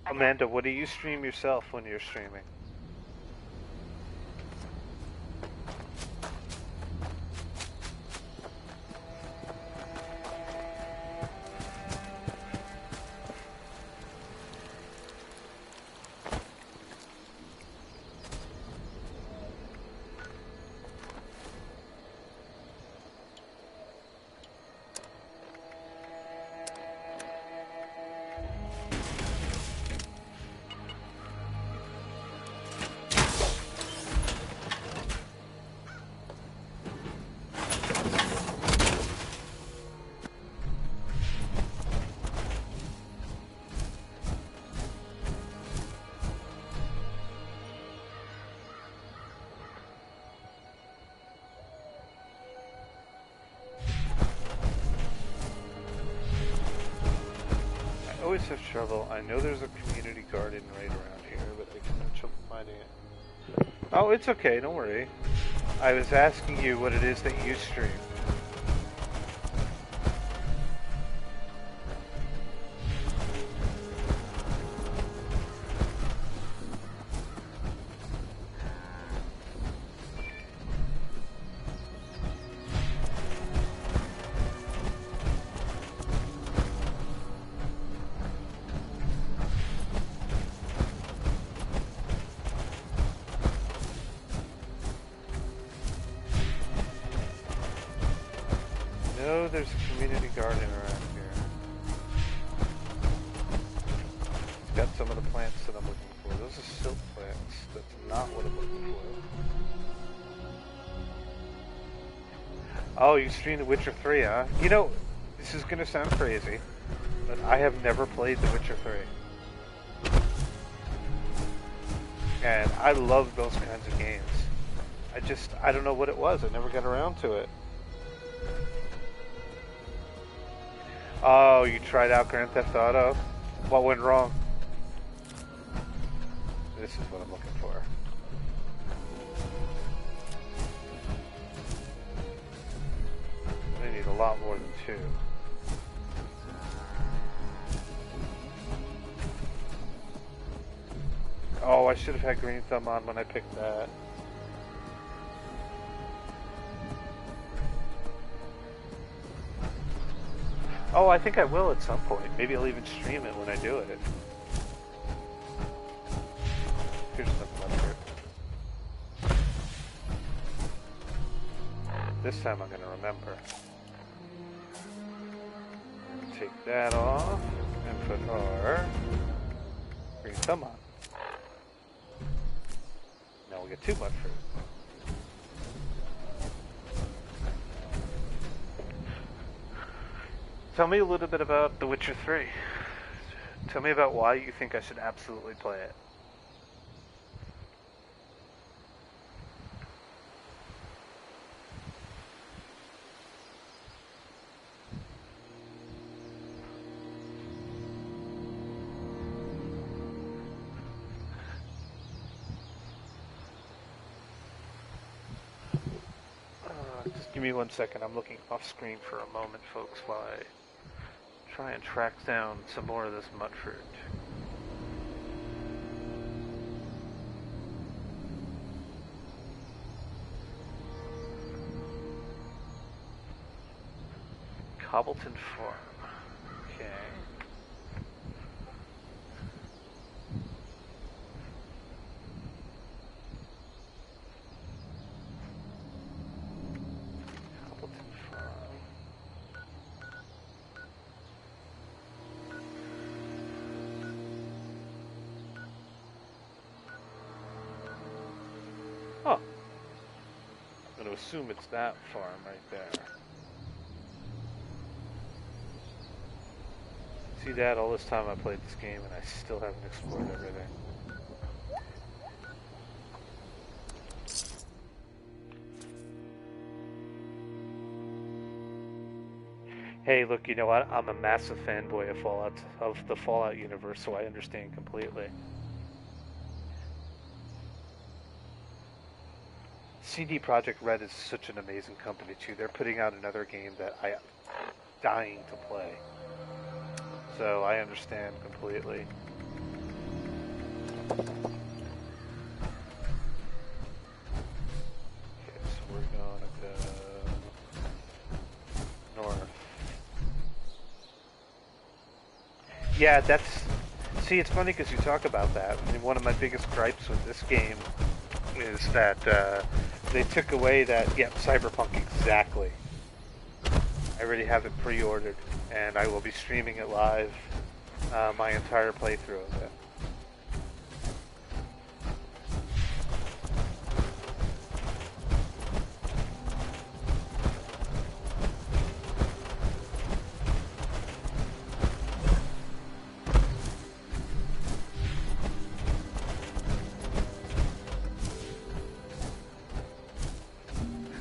Amanda, what do you stream yourself when you're streaming? have trouble. I know there's a community garden right around here, but I can have trouble finding it. Oh, it's okay, don't worry. I was asking you what it is that you stream. No, there's a community garden around here. It's got some of the plants that I'm looking for. Those are silk plants. That's not what I'm looking for. Oh, you stream The Witcher 3, huh? You know, this is gonna sound crazy, but I have never played The Witcher 3. And I love those kinds of games. I don't know what it was. I never got around to it. Oh, you tried out Grand Theft Auto? What went wrong? This is what I'm looking for. I need a lot more than 2. Oh, I should have had Green Thumb on when I picked that. Oh, I think I will at some point. Maybe I'll even stream it when I do it. Here's something up here. This time I'm going to remember. Take that off and put our Green Thumb on. Now we'll get 2 mud fruit. Tell me a little bit about The Witcher 3. Tell me about why you think I should absolutely play it. Just give me 1 second. I'm looking off screen for a moment, folks, while I try and track down some more of this mud fruit. Cobbleton Farm. Okay. Cobbleton Farm. Huh. I'm going to assume it's that farm right there. See that? All this time I played this game and I still haven't explored everything. Hey, look, you know what? I'm a massive fanboy of the Fallout universe, so I understand completely. CD Projekt Red is such an amazing company too. They're putting out another game that I'm dying to play. So I understand completely. Okay, so we're gonna go north. Yeah, see, it's funny because you talk about that. I mean, one of my biggest gripes with this game is that they took away that, Cyberpunk, exactly. I already have it pre-ordered, and I will be streaming it live, my entire playthrough of it.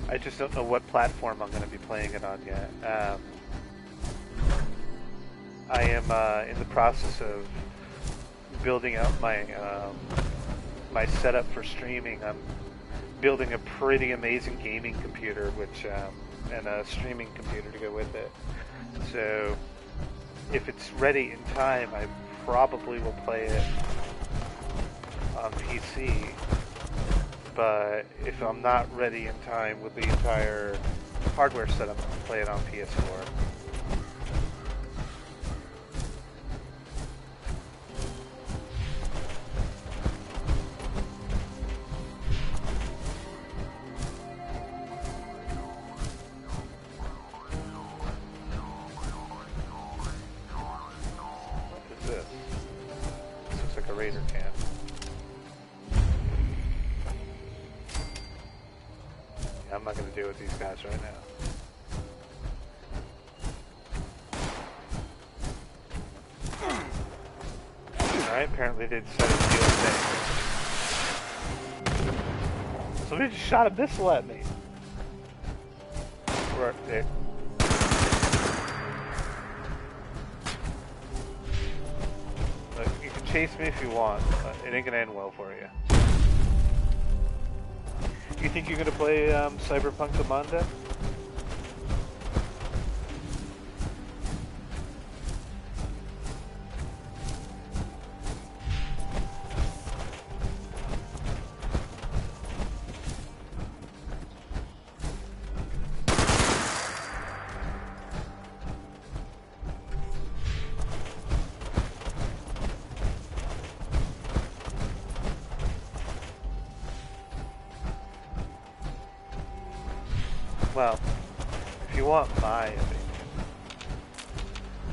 I just don't know what platform I'm going to be playing it on yet. I am in the process of building out my my setup for streaming. I'm building a pretty amazing gaming computer, which and a streaming computer to go with it. So if it's ready in time, I probably will play it on PC. But if I'm not ready in time with the entire hardware setup, I'll play it on PS4. I'm not going to deal with these guys right now. Alright, apparently they decided to deal with things. Somebody just shot a missile at me. Right there. Look, you can chase me if you want, but it ain't going to end well for you. You think you're going to play Cyberpunk the Monday? Well, if you want my opinion,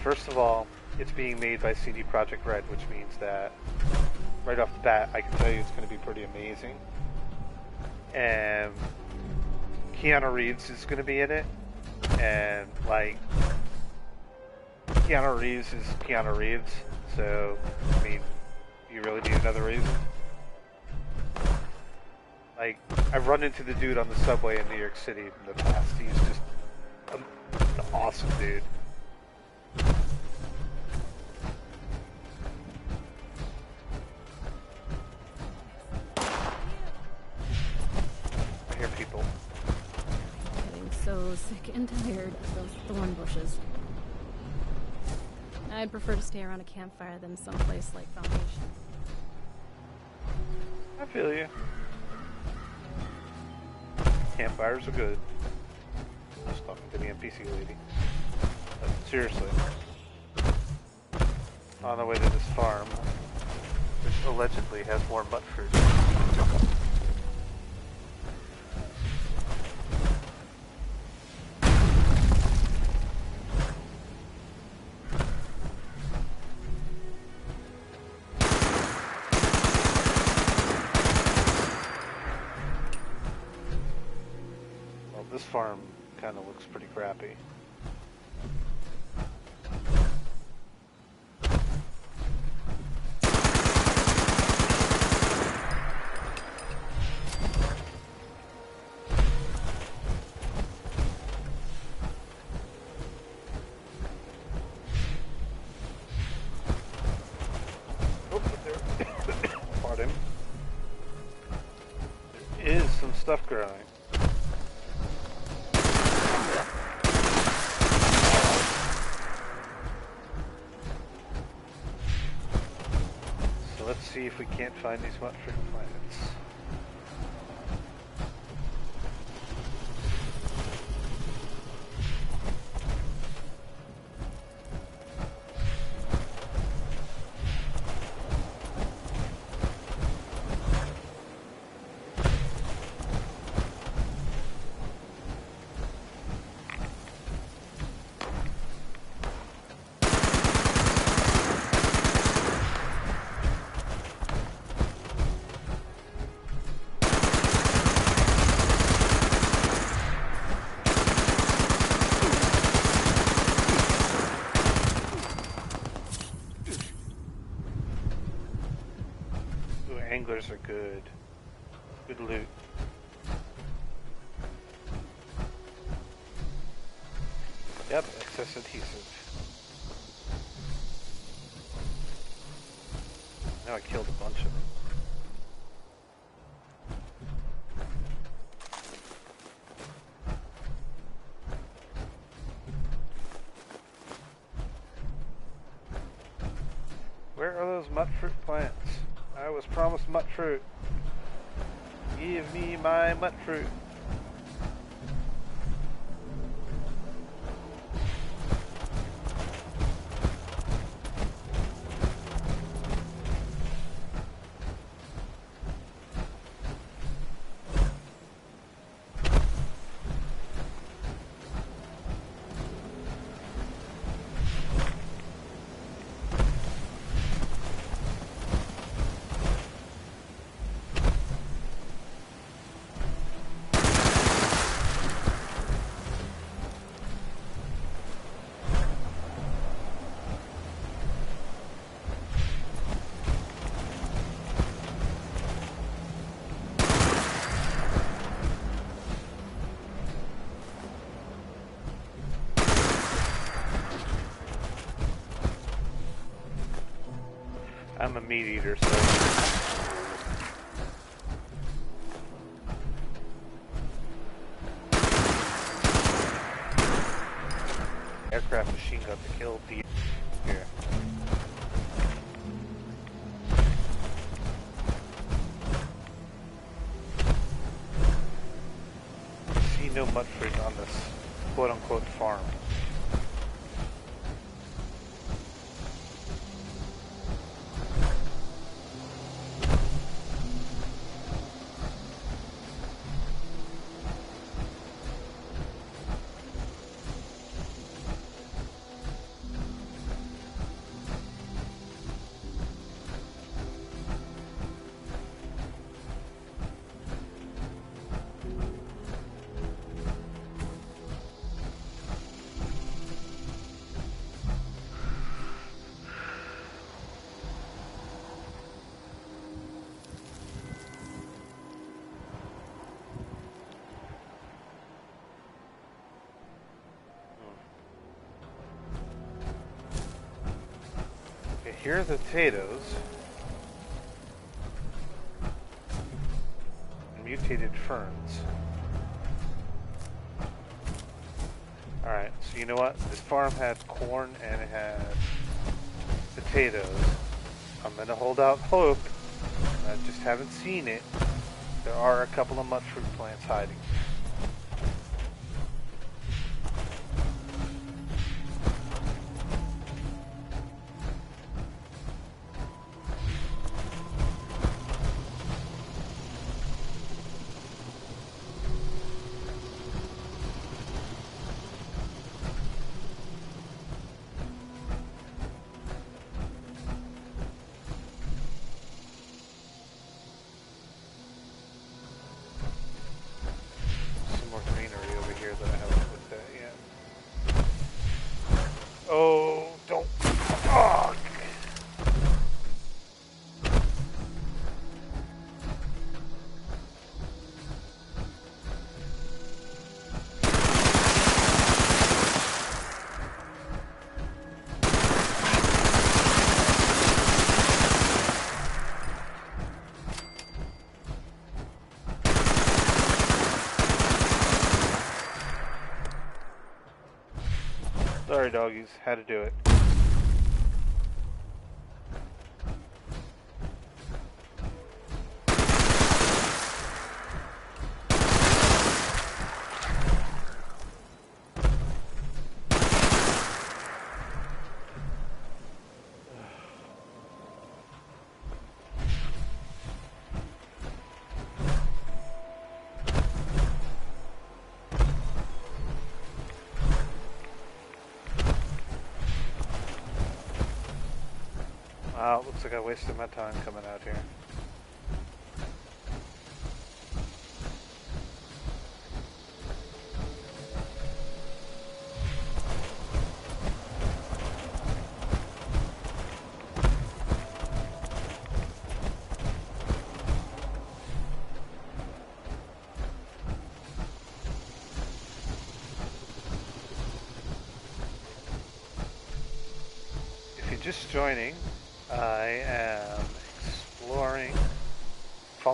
first of all, it's being made by CD Projekt Red, which means that right off the bat, I can tell you it's going to be pretty amazing. And Keanu Reeves is going to be in it, and like, Keanu Reeves is Keanu Reeves, so, I mean, you really need another reason? Like, I've run into the dude on the subway in New York City in the past. He's just an awesome dude. I hear people. Getting so sick and tired of those thorn bushes. I'd prefer to stay around a campfire than someplace like Foundation. I feel you. Campfires are good. I was talking to the NPC lady. But seriously. On the way to this farm, which allegedly has more butt fruit. This farm kind of looks pretty crappy. Oh, there. Pardon. There is some stuff growing. Let's see if we can't find these mushroom planets. Anglers are good. Good loot. Yep, excess adhesive. Now I killed a bunch of them. Where are those mutfruit plants? I was promised mutfruit. Give me my mutfruit. I'm a meat eater, so... Aircraft machine gun to kill the... Here. See no mudfruit on this quote-unquote farm. Here are the potatoes. And mutated ferns. Alright, so you know what? This farm had corn and it had potatoes. I'm gonna hold out hope. I just haven't seen it. There are a couple of mutfruit plants hiding. Oh, don't. Oh. Sorry, doggies. Had to do it. Wow, looks like I wasted my time coming out here. If you're just joining, I am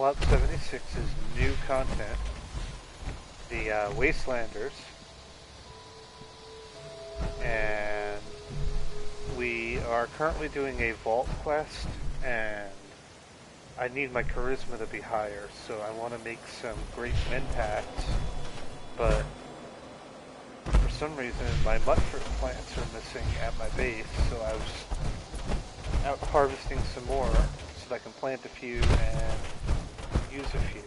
Fallout 76's new content, the Wastelanders, and we are currently doing a vault quest, and I need my charisma to be higher, so I want to make some great mentats, but for some reason my mudfruit plants are missing at my base, so I was out harvesting some more so that I can plant a few and use a few.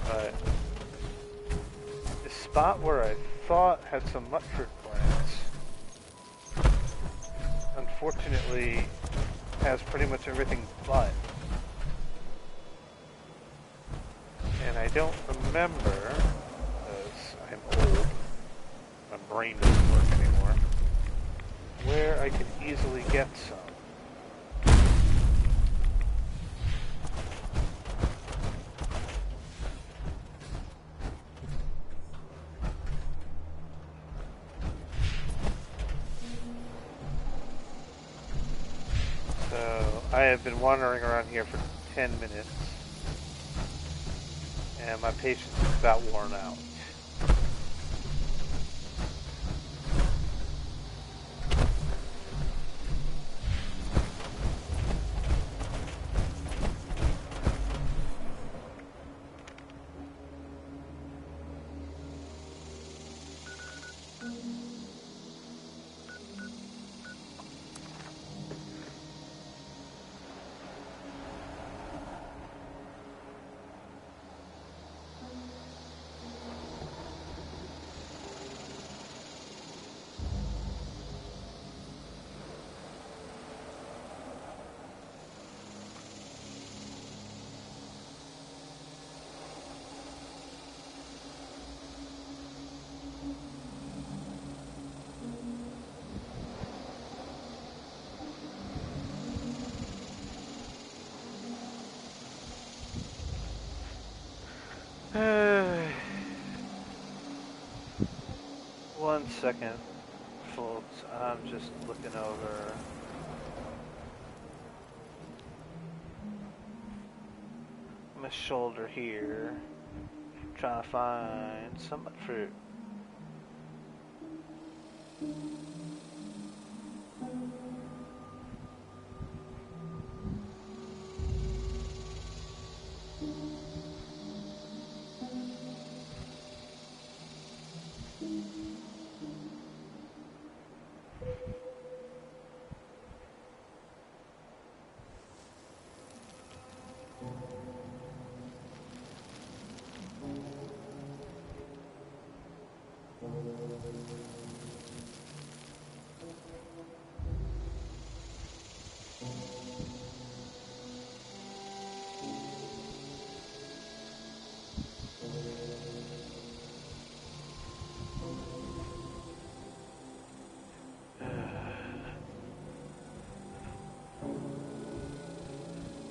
But the spot where I thought had some mudfruit plants, unfortunately, has pretty much everything but. And I don't remember, because I'm old, my brain doesn't work anymore, where I could easily get some. So I have been wandering around here for 10 minutes, and my patience is about worn out. One second, folks. I'm just looking over my shoulder here, trying to find some fruit.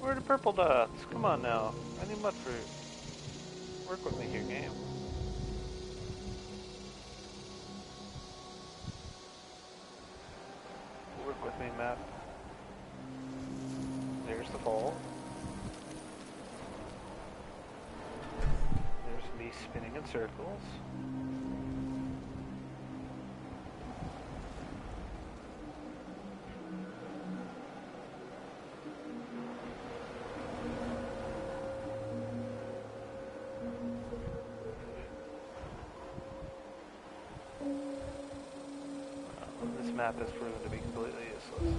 Where are the purple dots? Come on now. I need mud fruit. Work with me here, game. Work with me, map. There's the vault. There's me spinning in circles. This map has proven to be completely useless.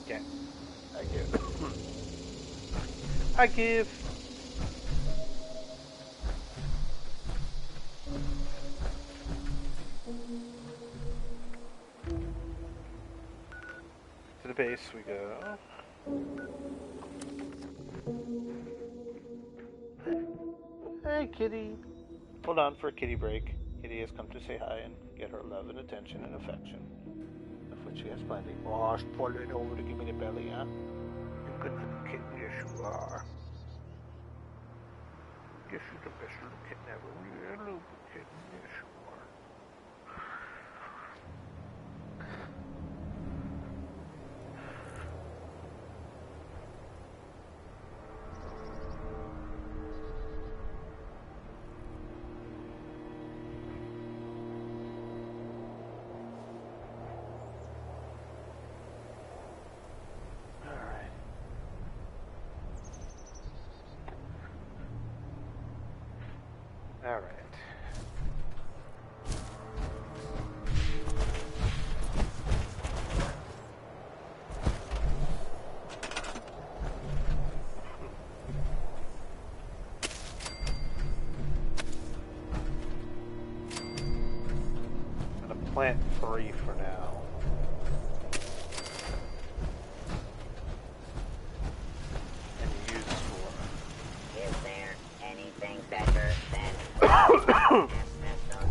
Okay. I give. I give. To the base we go. Hey, kitty. Hold on for a kitty break. Kitty has come to say hi and get her love and attention and affection, of which she has plenty. Oh, spoil it over to give me the belly, huh? You good little kitten, yes you are. Yes, you're the best little kitten ever. You're a little good kitten, yes you are. All right. I'm gonna plant 3 for now. And use 4. Is there anything better than asbestos?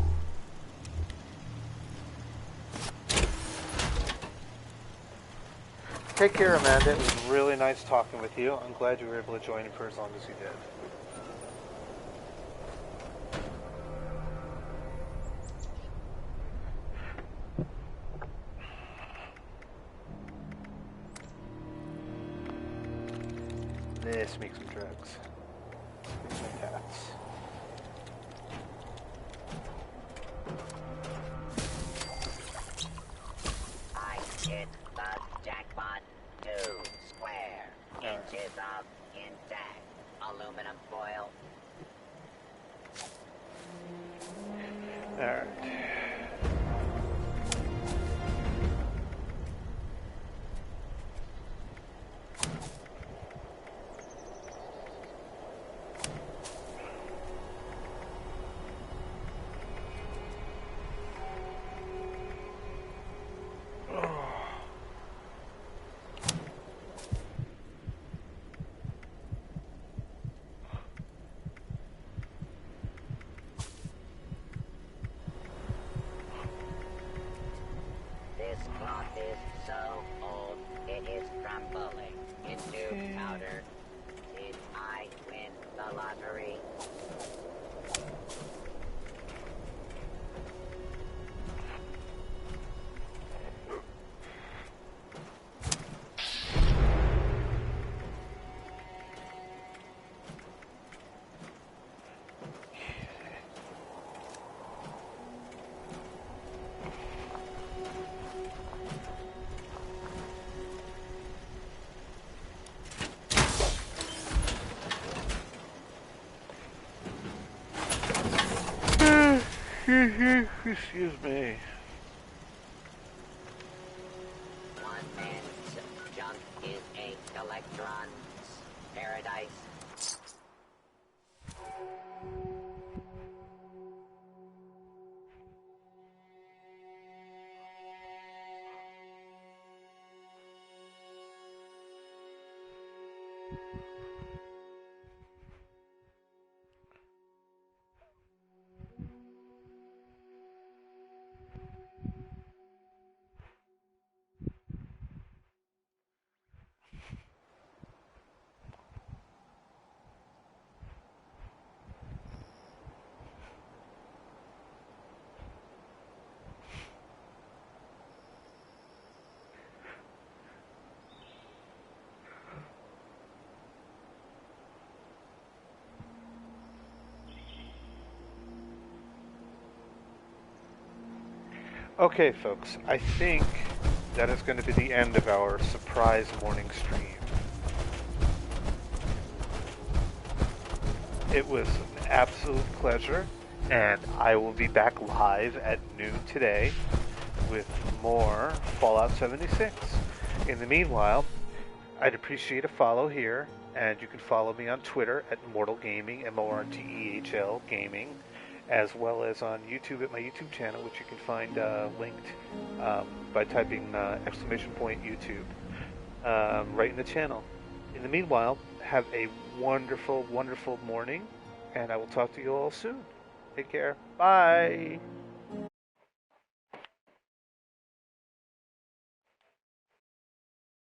Take care, Amanda. It was really nice talking with you. I'm glad you were able to join in for as long as you did. This makes some drugs. Fix my cats. I hit the jackpot. 2 square inches of intact aluminum foil. Alright. This cloth is so old, it is crumbling into powder. Did I win the lottery? Excuse me. One man's junk is a electron's paradise. Okay, folks, I think that is going to be the end of our surprise morning stream. It was an absolute pleasure, and I will be back live at noon today with more Fallout 76. In the meanwhile, I'd appreciate a follow here, and you can follow me on Twitter at Mortehl Gaming, Mortehl Gaming, as well as on YouTube at my YouTube channel, which you can find linked by typing !YouTube right in the channel. In the meanwhile, have a wonderful, wonderful morning, and I will talk to you all soon. Take care. Bye.